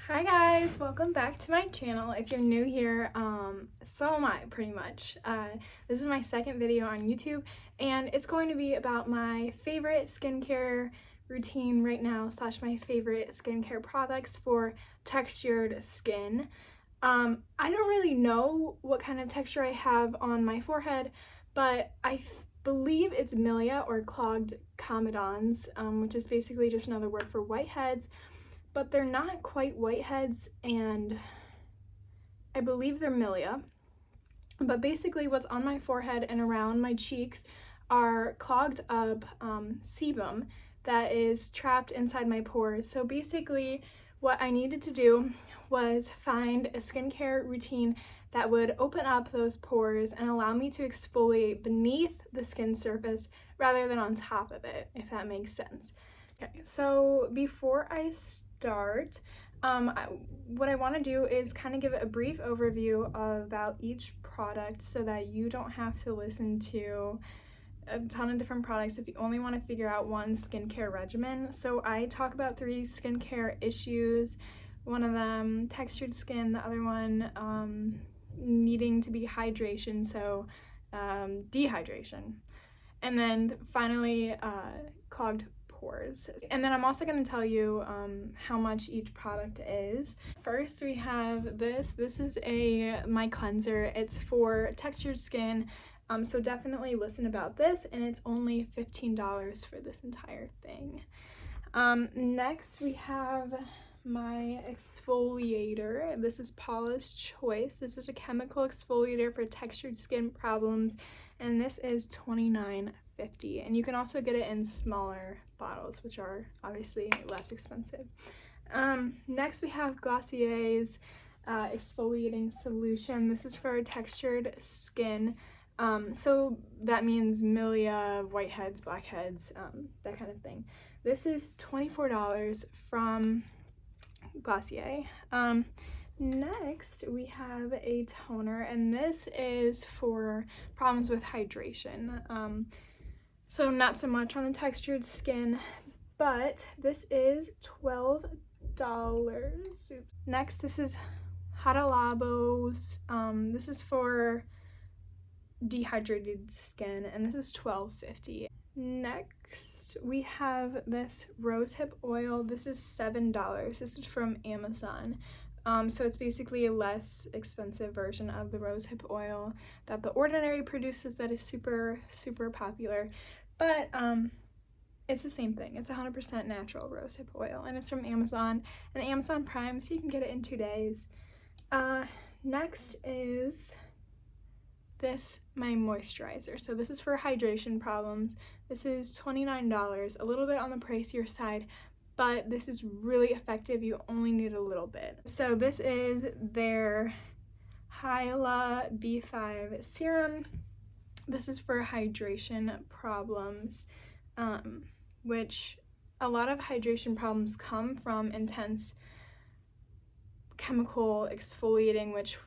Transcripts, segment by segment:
Hi guys, welcome back to my channel. If you're new here, so am I pretty much. This is my second video on YouTube and it's going to be about my favorite skincare routine right now / my favorite skincare products for textured skin. I don't really know what kind of texture I have on my forehead, but I believe it's Millia or Clogged Comedones, which is basically just another word for whiteheads. But they're not quite whiteheads, and I believe they're Millia. But basically what's on my forehead and around my cheeks are clogged up sebum that is trapped inside my pores. So basically what I needed to do was find a skincare routine that would open up those pores and allow me to exfoliate beneath the skin surface rather than on top of it, if that makes sense. Okay, so before I start, what I want to do is kind of give a brief overview about each product so that you don't have to listen to a ton of different products if you only want to figure out one skincare regimen. So I talk about 3 skincare issues, one of them textured skin, the other one needing to be hydration, so dehydration, and then finally clogged pores. And then I'm also going to tell you how much each product is. First we have this is my cleanser. It's for textured skin, so definitely listen about this, and it's only $15 for this entire thing. Next we have my exfoliator. This is Paula's Choice. This is a chemical exfoliator for textured skin problems, and this is $29.50, and you can also get it in smaller bottles, which are obviously less expensive. Next we have Glossier's exfoliating solution. This is for textured skin, so that means Millia, whiteheads, blackheads, that kind of thing. This is $24 from Glossier. Next we have a toner, and this is for problems with hydration. So not so much on the textured skin, but this is $12. Next, this is Hadalabo's. This is for dehydrated skin, and this is $12.50. Next, we have this rosehip oil. This is $7. This is from Amazon. So it's basically a less expensive version of the rosehip oil that The Ordinary produces that is super, super popular. But it's the same thing. It's 100% natural rosehip oil, and it's from Amazon and Amazon Prime, so you can get it in 2 days. Next is this, my moisturizer. So this is for hydration problems. This is $29, a little bit on the pricier side, but this is really effective. You only need a little bit. So this is their Hyla B5 serum. This is for hydration problems, which a lot of hydration problems come from intense chemical exfoliating, which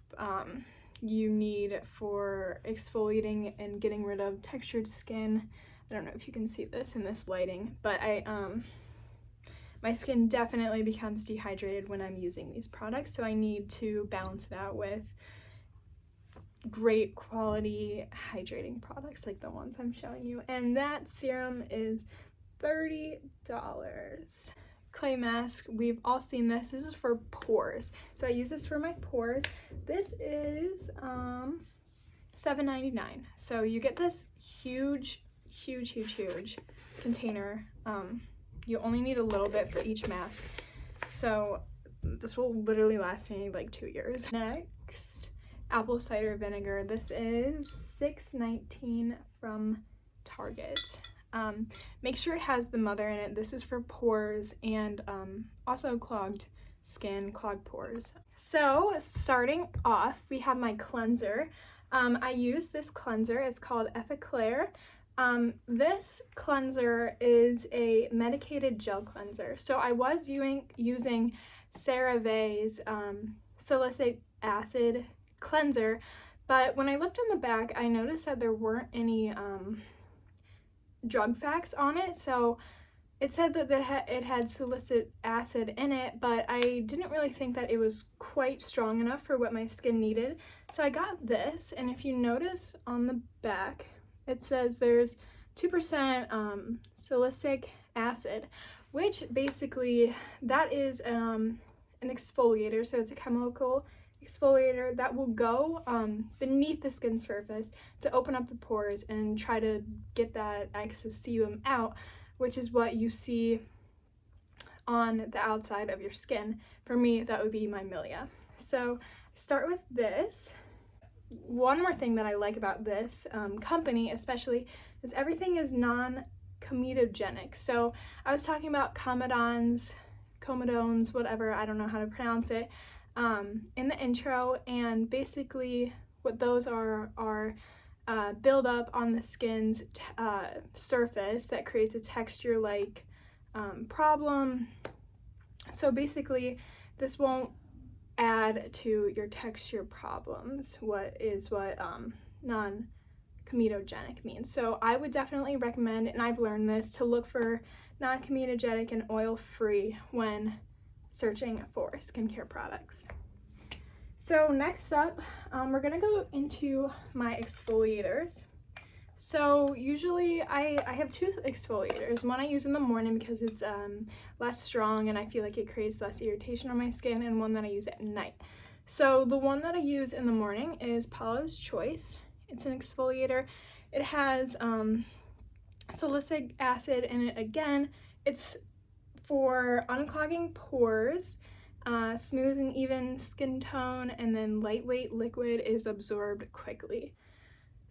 you need for exfoliating and getting rid of textured skin. I don't know if you can see this in this lighting, but my skin definitely becomes dehydrated when I'm using these products, so I need to balance it out with great quality hydrating products like the ones I'm showing you. And that serum is $30. Clay mask, we've all seen this. This is for pores, so I use this for my pores. This is $7.99, so you get this huge container. You only need a little bit for each mask, so this will literally last me like 2 years. Next, apple cider vinegar. This is $6.19 from Target. Make sure it has the mother in it. This is for pores and also clogged skin, clogged pores. So starting off, we have my cleanser. I use this cleanser. It's called Effaclar. This cleanser is a medicated gel cleanser. So I was using CeraVe's Salicylic Acid cleanser, but when I looked on the back, I noticed that there weren't any drug facts on it, so it said that it had salicylic acid in it, but I didn't really think that it was quite strong enough for what my skin needed. So I got this, and if you notice on the back, it says there's 2% salicylic acid, which basically that is an exfoliator. So it's a chemical exfoliator that will go beneath the skin surface to open up the pores and try to get that excess sebum out, which is what you see on the outside of your skin. For me, that would be my Millia. So start with this. One more thing that I like about this company especially is everything is non-comedogenic. So I was talking about comedones, whatever, I don't know how to pronounce it, in the intro, and basically what those are build up on the skin's surface that creates a texture-like problem. So basically this won't add to your texture problems, what non-comedogenic means. So I would definitely recommend, and I've learned this, to look for non-comedogenic and oil-free when searching for skincare products. So next up, we're gonna go into my exfoliators. So usually I have two exfoliators. One I use in the morning because it's less strong and I feel like it creates less irritation on my skin, and one that I use at night. So the one that I use in the morning is Paula's Choice. It's an exfoliator. It has salicylic acid in it again. It's for unclogging pores, smooth and even skin tone, and then lightweight liquid is absorbed quickly.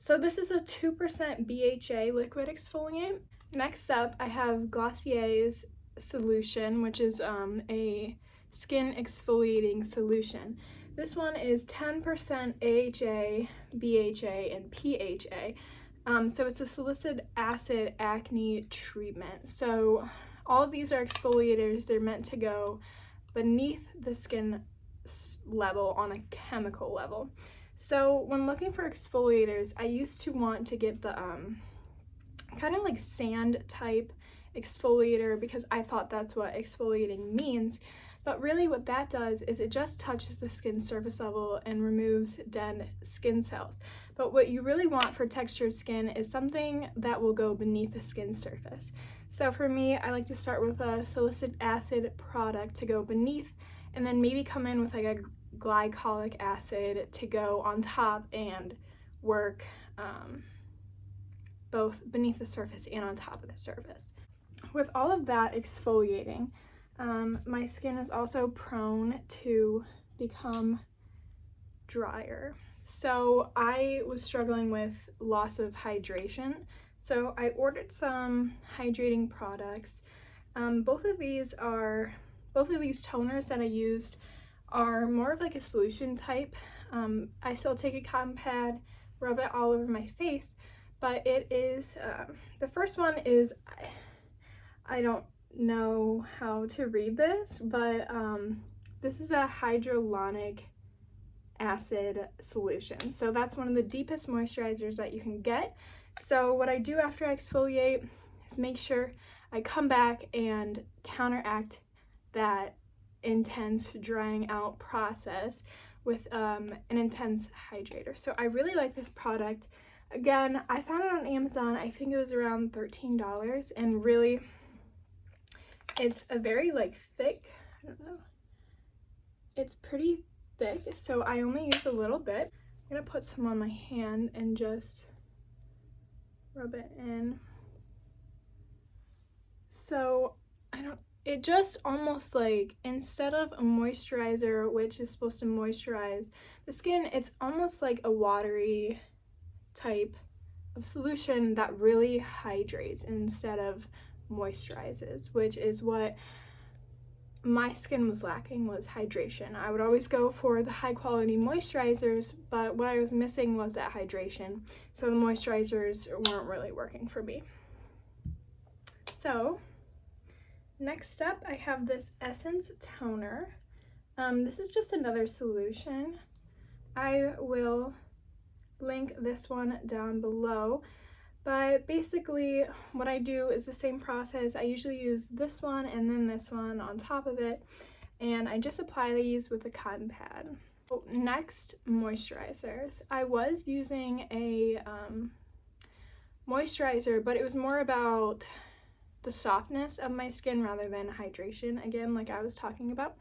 So this is a 2% BHA liquid exfoliant. Next up, I have Glossier's solution, which is a skin exfoliating solution. This one is 10% AHA, BHA, and PHA. So it's a salicylic acid acne treatment. So all of these are exfoliators. They're meant to go beneath the skin level on a chemical level. So when looking for exfoliators, I used to want to get the kind of like sand type exfoliator because I thought that's what exfoliating means. But really what that does is it just touches the skin surface level and removes dead skin cells. But what you really want for textured skin is something that will go beneath the skin surface. So for me, I like to start with a salicylic acid product to go beneath, and then maybe come in with like a glycolic acid to go on top and work both beneath the surface and on top of the surface. With all of that exfoliating, my skin is also prone to become drier. So I was struggling with loss of hydration. So I ordered some hydrating products. Both of these toners that I used are more of like a solution type. I still take a cotton pad, rub it all over my face, but it is, the first one is, I don't know how to read this, but this is a hyaluronic acid solution. So that's one of the deepest moisturizers that you can get. So what I do after I exfoliate is make sure I come back and counteract that intense drying out process with an intense hydrator. So I really like this product. Again, I found it on Amazon. I think it was around $13, and really it's a very like thick, I don't know, it's pretty thick, so I only use a little bit. I'm gonna put some on my hand and just rub it in. So it just almost like, instead of a moisturizer which is supposed to moisturize the skin, it's almost like a watery type of solution that really hydrates instead of moisturizes, which is what my skin was lacking, was hydration. I would always go for the high quality moisturizers, but what I was missing was that hydration. So the moisturizers weren't really working for me. So next up, I have this Essence Toner. This is just another solution. I will link this one down below, But basically what I do is the same process. I usually use this one and then this one on top of it, and I just apply these with a cotton pad. Next, moisturizers. I was using a moisturizer, but it was more about the softness of my skin rather than hydration, again, like I was talking about.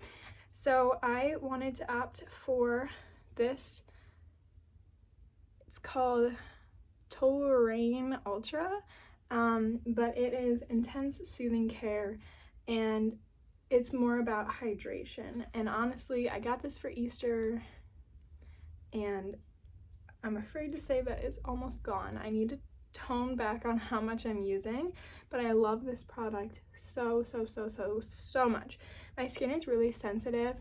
So I wanted to opt for this. It's called Toleraine Ultra, but it is intense soothing care, and it's more about hydration. And honestly, I got this for Easter, and I'm afraid to say that it's almost gone. I need to tone back on how much I'm using, but I love this product so much. My skin is really sensitive,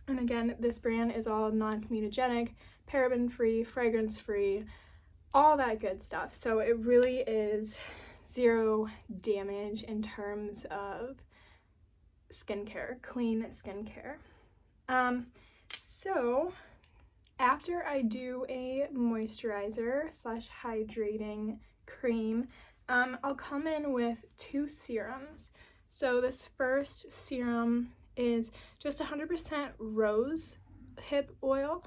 and again, this brand is all non-comedogenic, paraben-free, fragrance-free, all that good stuff. So it really is zero damage in terms of skincare, clean skincare. So after I do a moisturizer / hydrating cream, I'll come in with 2 serums. So this first serum is just 100% rose hip oil.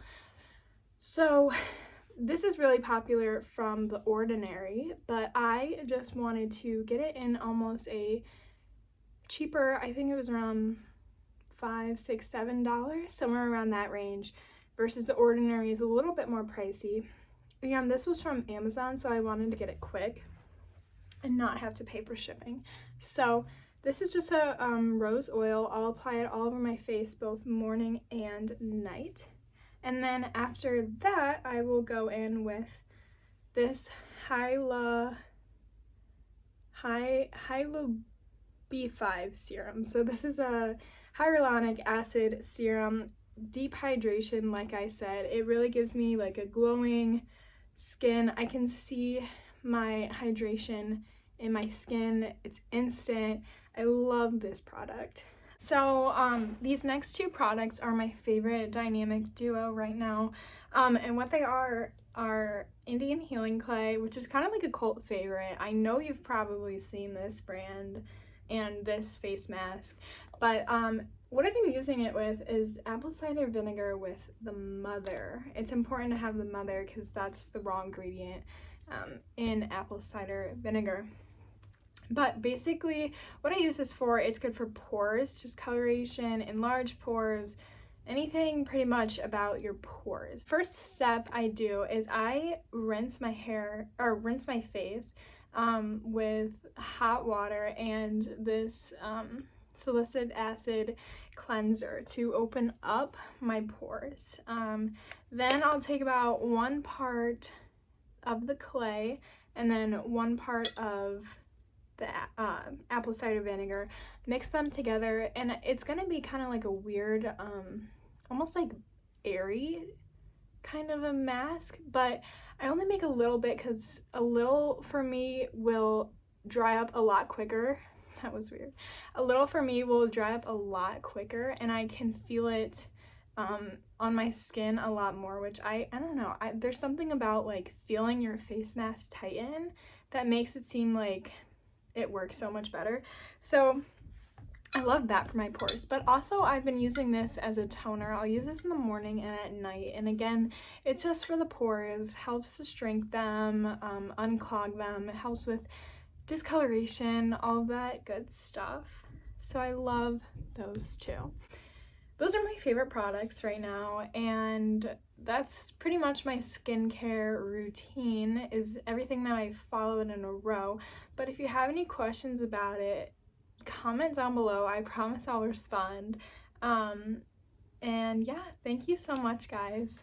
So this is really popular from The Ordinary, but I just wanted to get it in almost a cheaper, I think it was around $5, $6, $7, somewhere around that range, versus The Ordinary is a little bit more pricey. Again, this was from Amazon, so I wanted to get it quick and not have to pay for shipping. So this is just a rose oil. I'll apply it all over my face, both morning and night. And then after that, I will go in with this Hyla B5 serum. So this is a hyaluronic acid serum, deep hydration. Like I said, it really gives me like a glowing skin. I can see my hydration in my skin. It's instant. I love this product. So these next 2 products are my favorite dynamic duo right now, and what they are Indian Healing Clay, which is kind of like a cult favorite. I know you've probably seen this brand and this face mask, but what I've been using it with is apple cider vinegar with the mother. It's important to have the mother because that's the raw ingredient in apple cider vinegar. But basically what I use this for, it's good for pores, just coloration, enlarged pores, anything pretty much about your pores. First step I do is I rinse my face with hot water and this salicylic acid cleanser to open up my pores. Then I'll take about 1 part of the clay and then 1 part of the apple cider vinegar, mix them together, and it's gonna be kind of like a weird almost like airy kind of a mask, but I only make a little bit because a little for me will dry up a lot quicker. That was weird. A little for me will dry up a lot quicker, and I can feel it on my skin a lot more, which I don't know, there's something about like feeling your face mask tighten that makes it seem like it works so much better. So I love that for my pores. But also I've been using this as a toner. I'll use this in the morning and at night, and again, it's just for the pores, helps to shrink them, unclog them, it helps with discoloration, all that good stuff. So I love those 2. Those are my favorite products right now, and that's pretty much my skincare routine, is everything that I followed in a row. But if you have any questions about it, comment down below. I promise I'll respond. And yeah, thank you so much, guys.